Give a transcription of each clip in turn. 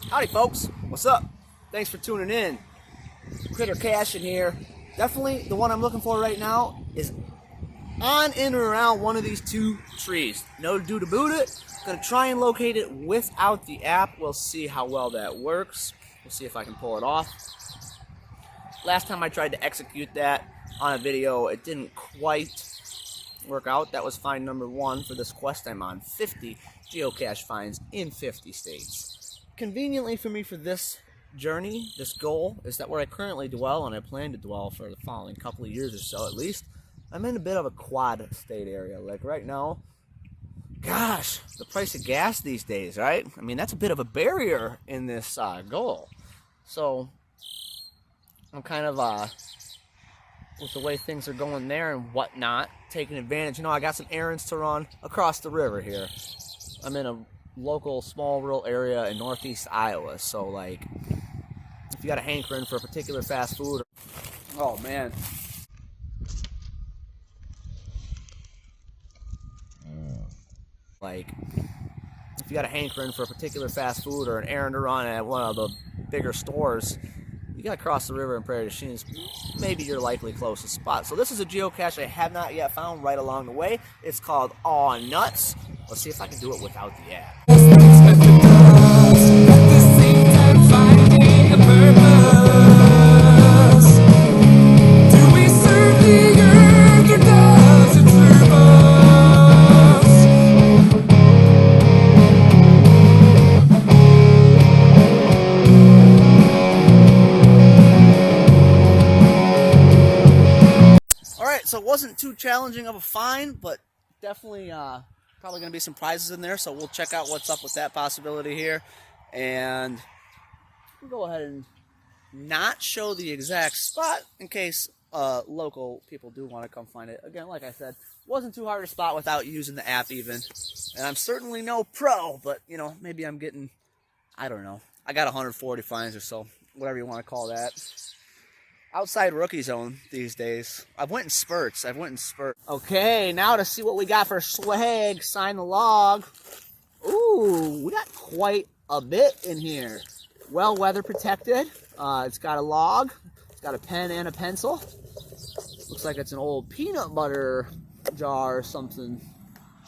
Howdy folks, what's up? Thanks for tuning in. Critter Caching here. Definitely the one I'm looking for right now is on in and around one of these two trees. No do to boot it. Gonna try and locate it without the app. We'll see how well that works. We'll see if I can pull it off. Last time I tried to execute that on a video, it didn't quite work out. That was find number 1 for this quest I'm on. 50 geocache finds in 50 states. Conveniently for me for this journey, this goal, is that where I currently dwell, and I plan to dwell for the following couple of years or so at least, I'm in a bit of a quad state area. Like right now, gosh, the price of gas these days, right? I mean, that's a bit of a barrier in this goal. So I'm kind of, with the way things are going there and whatnot, taking advantage. You know, I got some errands to run across the river here. I'm in a local small rural area in northeast Iowa, so like if you got a hankering for a particular fast food, oh man, like if you got a hankering for a particular fast food or an errand to run at one of the bigger stores, you gotta cross the river in Prairie du Chien. Maybe your likely closest spot. So this is a geocache I have not yet found right along the way. It's called Aw Nuts. Let's see if I can do it without the app. Alright, so it wasn't too challenging of a find, but definitely probably going to be some prizes in there, so we'll check out what's up with that possibility here. And we'll go ahead and not show the exact spot in case local people do want to come find it. Again, like I said, wasn't too hard to spot without using the app even. And I'm certainly no pro, but, you know, maybe I'm getting, I don't know. I got 140 finds or so, whatever you want to call that. Outside rookie zone these days. I've went in spurts. Okay, now to see what we got for swag. Sign the log. Ooh, we got quite a bit in here. Well weather protected. It's got a log. It's got a pen and a pencil. Looks like it's an old peanut butter jar or something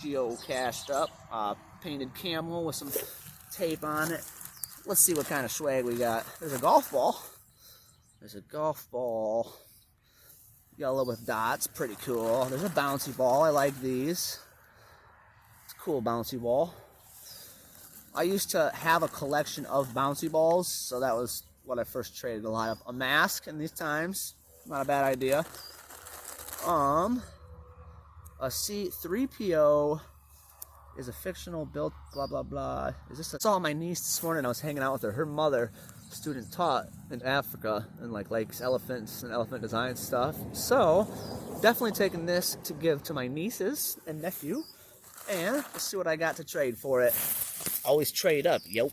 geocached up. Painted camel with some tape on it. Let's see what kind of swag we got. There's a golf ball. There's a golf ball. Yellow with dots. Pretty cool. There's a bouncy ball. I like these. It's a cool bouncy ball. I used to have a collection of bouncy balls, so that was what I first traded a lot of. A mask in these times. Not a bad idea. A C3PO is a fictional built blah blah blah. I saw my niece this morning. I was hanging out with her. Her mother, student taught in Africa and like likes elephants and elephant design stuff. So definitely taking this to give to my nieces and nephew. And let's see what I got to trade for it. Always trade up, yo.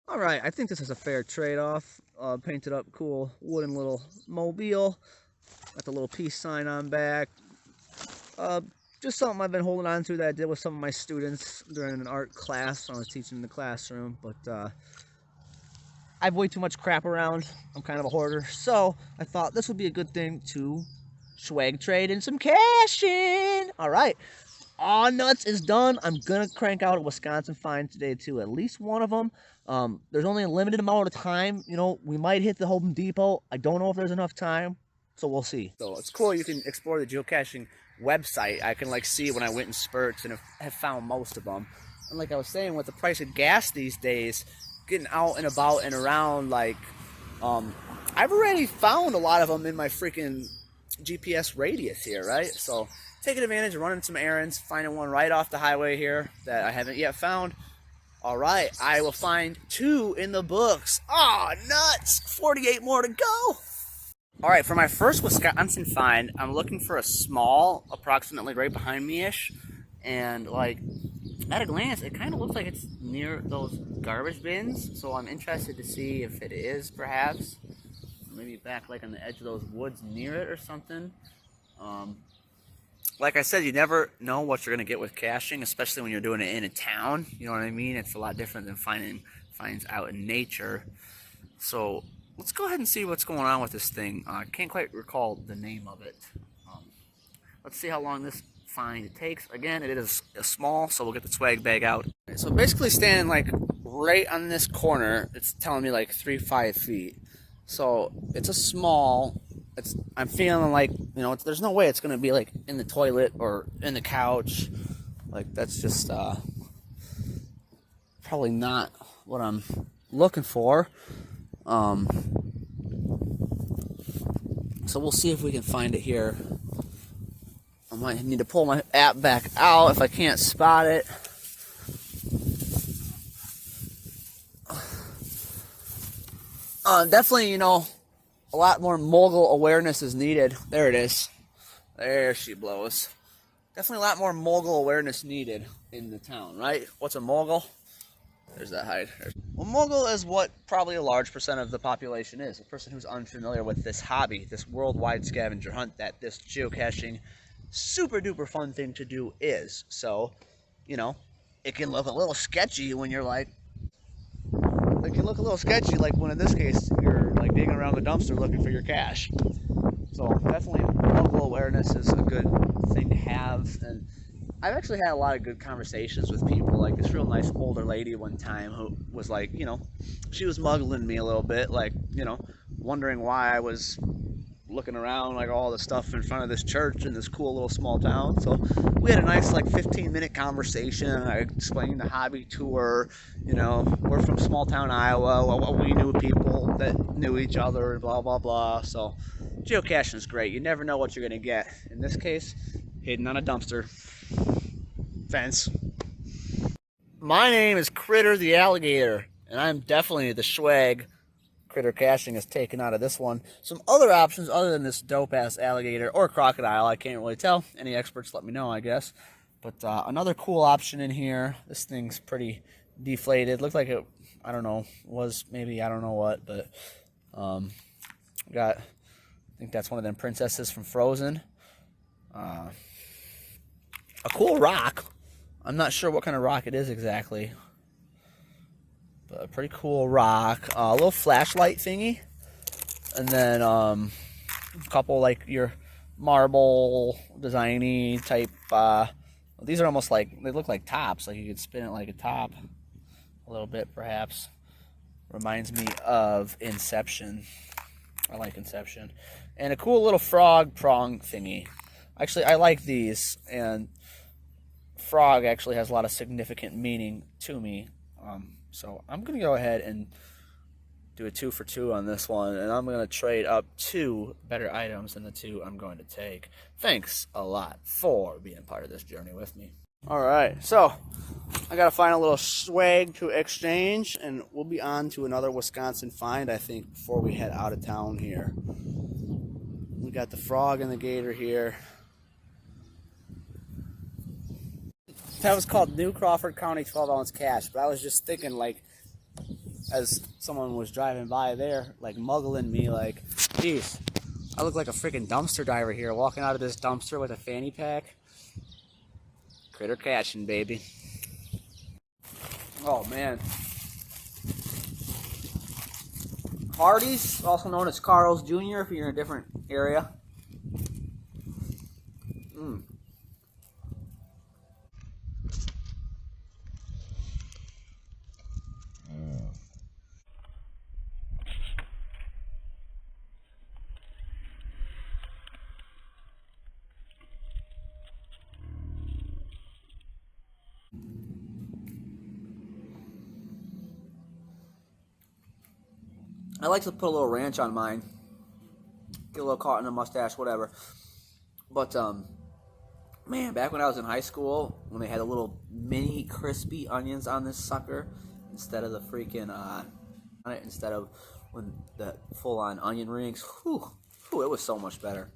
Alright, I think this is a fair trade-off. Painted up cool wooden little mobile. Got the little peace sign on back. Just something I've been holding on to that I did with some of my students during an art class. I was teaching in the classroom, but I have way too much crap around. I'm kind of a hoarder, so I thought this would be a good thing to swag trade and some caching. All right, Aw Nuts is done. I'm gonna crank out a Wisconsin find today too, at least one of them. There's only a limited amount of time. You know, we might hit the Home Depot. I don't know if there's enough time, so we'll see. So it's cool. You can explore the geocaching website. I can like see when I went in spurts and have found most of them. And like I was saying, with the price of gas these days, getting out and about and around, like I've already found a lot of them in my freaking GPS radius here, right? So taking advantage of running some errands, finding one right off the highway here that I haven't yet found. All right, I will find 2 in the books. Aw, nuts! 48 more to go. All right, for my first Wisconsin find, I'm looking for a small, approximately right behind me-ish, and like at a glance, it kind of looks like it's near those garbage bins, so I'm interested to see if it is, perhaps. Maybe back like on the edge of those woods near it or something. like I said, you never know what you're gonna get with caching, especially when you're doing it in a town. You know what I mean? It's a lot different than finding finds out in nature. So let's go ahead and see what's going on with this thing. I can't quite recall the name of it. Let's see how long this find takes. Again, it is small, so we'll get the swag bag out. So basically standing like right on this corner, it's telling me like 5 feet. So it's a small, I'm feeling like, you know, there's no way it's gonna be like in the toilet or in the couch. Like that's just probably not what I'm looking for. So we'll see if we can find it here. I might need to pull my app back out if I can't spot it. Definitely, you know, a lot more mogul awareness is needed. There it is. There she blows. Definitely a lot more mogul awareness needed in the town, right? What's a mogul? There's that hide. Well, mogul is what probably a large percent of the population is. A person who's unfamiliar with this hobby, this worldwide scavenger hunt that this geocaching super duper fun thing to do is. So, you know, it can look a little sketchy when you're like, it can look a little sketchy like when in this case you're like digging around the dumpster looking for your cache. So definitely mogul awareness is a good thing to have. And I've actually had a lot of good conversations with people, like this real nice older lady one time who was like, you know, she was muggling me a little bit, like, you know, wondering why I was looking around like all the stuff in front of this church in this cool little small town. So we had a nice like 15-minute conversation. I explained the hobby to her. You know, we're from small town Iowa. We knew people that knew each other and blah blah blah. So geocaching is great. You never know what you're gonna get. In this case, hidden on a dumpster fence. My name is Critter the Alligator, and I'm definitely the swag Critter Caching is taken out of this one. Some other options other than this dope-ass alligator or crocodile, I can't really tell. Any experts, let me know, I guess. But another cool option in here. This thing's pretty deflated. Looked like it, I don't know, was maybe, I don't know what, but got, I think that's one of them princesses from Frozen. A cool rock. I'm not sure what kind of rock it is exactly. A pretty cool rock, a little flashlight thingy, and then a couple like your marble designy type. These are almost like, they look like tops, like you could spin it like a top a little bit perhaps. Reminds me of Inception. I like Inception. And a cool little frog prong thingy. Actually, I like these, and frog actually has a lot of significant meaning to me. So I'm going to go ahead and do a 2 for 2 on this one, and I'm going to trade up 2 better items than the 2 I'm going to take. Thanks a lot for being part of this journey with me. Alright, so I got to find a little swag to exchange, and we'll be on to another Wisconsin find, I think, before we head out of town here. We got the frog and the gator here. That was called New Crawford County 12-ounce cache, but I was just thinking, like, as someone was driving by there, like, muggling me, like, geez, I look like a freaking dumpster diver here, walking out of this dumpster with a fanny pack. Critter caching, baby. Oh, man. Hardee's, also known as Carl's Jr. if you're in a different area. I like to put a little ranch on mine. Get a little caught in a mustache, whatever. But, man, back when I was in high school, when they had a little mini crispy onions on this sucker, instead of the freaking, instead of when the full-on onion rings, whew, it was so much better.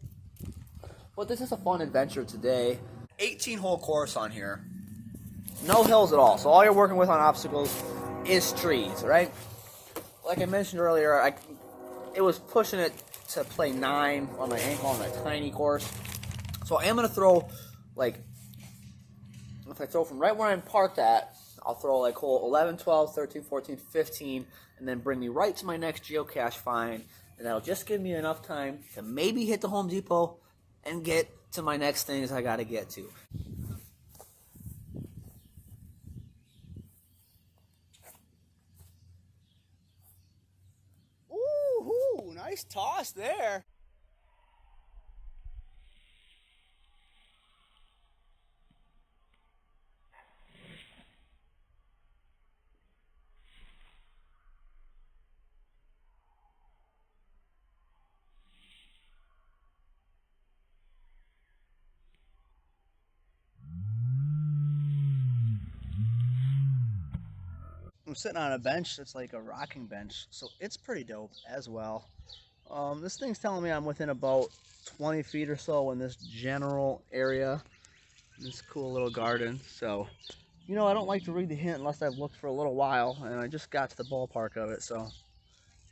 But this is a fun adventure today. 18-hole course on here. No hills at all. So all you're working with on obstacles is trees, right? Like I mentioned earlier, it was pushing it to play 9 on my ankle on a tiny course. So I am going to throw like, if I throw from right where I'm parked at, I'll throw like hole 11, 12, 13, 14, 15, and then bring me right to my next geocache find, and that'll just give me enough time to maybe hit the Home Depot and get to my next things I gotta get to. Ooh, nice toss there. I'm sitting on a bench that's like a rocking bench, so it's pretty dope as well. This thing's telling me I'm within about 20 feet or so in this general area, this cool little garden. So, you know, I don't like to read the hint unless I've looked for a little while, and I just got to the ballpark of it, so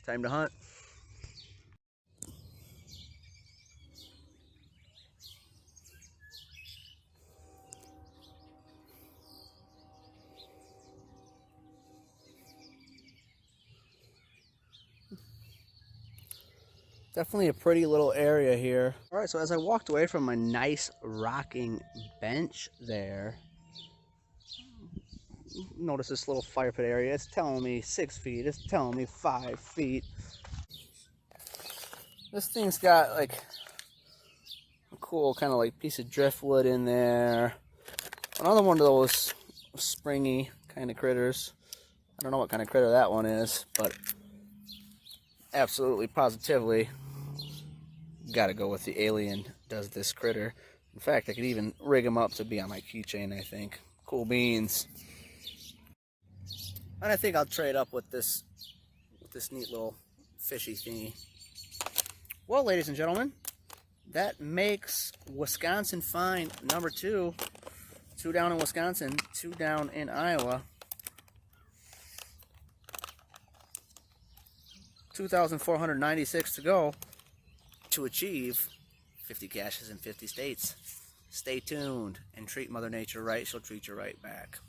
time to hunt. Definitely a pretty little area here. All right, so as I walked away from my nice rocking bench there, notice this little fire pit area. It's telling me 6 feet. It's telling me 5 feet. This thing's got like a cool kind of like piece of driftwood in there. Another one of those springy kind of critters. I don't know what kind of critter that one is, but absolutely positively gotta go with the alien does this critter. In fact, I could even rig him up to be on my keychain, I think. Cool beans. And I think I'll trade up with this neat little fishy thingy. Well, ladies and gentlemen, that makes Wisconsin find number 2. 2 down in Wisconsin, 2 down in Iowa. 2,496 to go to achieve 50 caches in 50 states. Stay tuned and treat Mother Nature right. She'll treat you right back.